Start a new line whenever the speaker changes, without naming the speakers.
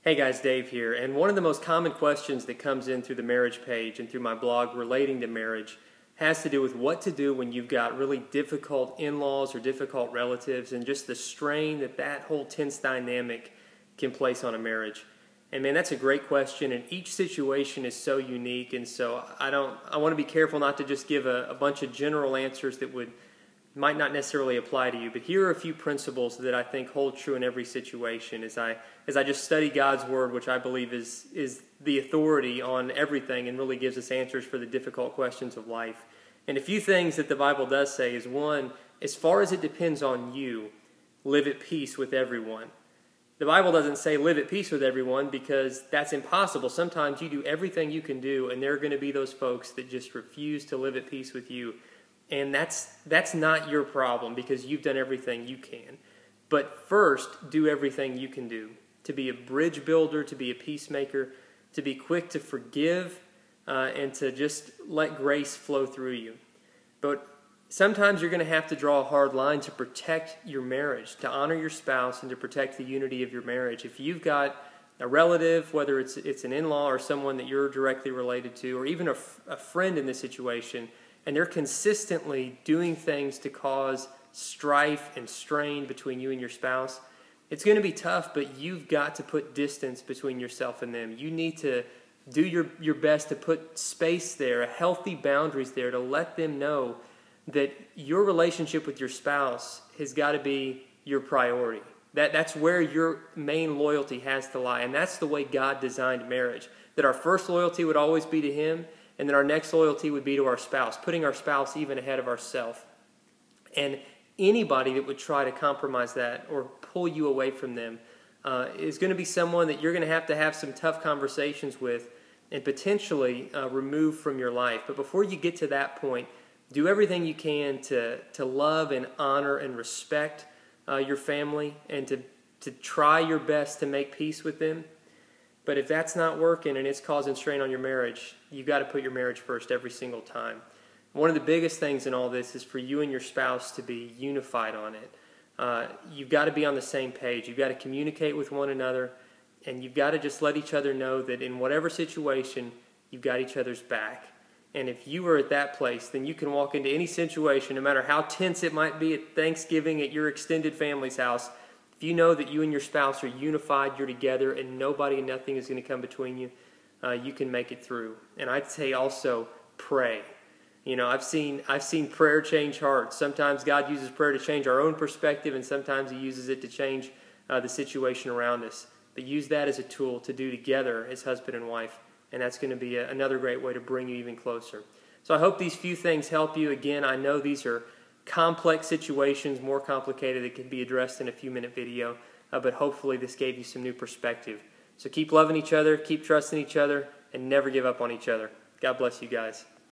Hey guys, Dave here, and one of the most common questions that comes in through the marriage page and through my blog relating to marriage has to do with what to do when you've got really difficult in-laws or difficult relatives and just the strain that whole tense dynamic can place on a marriage. And man, that's a great question, and each situation is so unique, and so I want to be careful not to just give a bunch of general answers that might not necessarily apply to you, but here are a few principles that I think hold true in every situation as I just study God's Word, which I believe is the authority on everything and really gives us answers for the difficult questions of life. And a few things that the Bible does say is, one, as far as it depends on you, live at peace with everyone. The Bible doesn't say live at peace with everyone because that's impossible. Sometimes you do everything you can do, and there are going to be those folks that just refuse to live at peace with you. And that's not your problem because you've done everything you can. But first, do everything you can do to be a bridge builder, to be a peacemaker, to be quick to forgive, and to just let grace flow through you. But sometimes you're going to have to draw a hard line to protect your marriage, to honor your spouse, and to protect the unity of your marriage. If you've got a relative, whether it's an in-law or someone that you're directly related to, or even a friend in this situation, and they're consistently doing things to cause strife and strain between you and your spouse, it's going to be tough, but you've got to put distance between yourself and them. You need to do your best to put space there, healthy boundaries there, to let them know that your relationship with your spouse has got to be your priority. That's where your main loyalty has to lie, and that's the way God designed marriage, that our first loyalty would always be to Him, and then our next loyalty would be to our spouse, putting our spouse even ahead of ourselves. And anybody that would try to compromise that or pull you away from them is going to be someone that you're going to have some tough conversations with and potentially remove from your life. But before you get to that point, do everything you can to love and honor and respect your family and to try your best to make peace with them. But if that's not working and it's causing strain on your marriage, you've got to put your marriage first every single time. One of the biggest things in all this is for you and your spouse to be unified on it. You've got to be on the same page. You've got to communicate with one another, and you've got to just let each other know that in whatever situation, you've got each other's back. And if you are at that place, then you can walk into any situation, no matter how tense it might be at Thanksgiving at your extended family's house. If you know that you and your spouse are unified, you're together, and nobody and nothing is going to come between you, you can make it through. And I'd say also pray. You know, I've seen prayer change hearts. Sometimes God uses prayer to change our own perspective, and sometimes He uses it to change the situation around us. But use that as a tool to do together as husband and wife, and that's going to be another great way to bring you even closer. So I hope these few things help you. Again, I know these are complex situations, more complicated, that can be addressed in a few-minute video, but hopefully this gave you some new perspective. So keep loving each other, keep trusting each other, and never give up on each other. God bless you guys.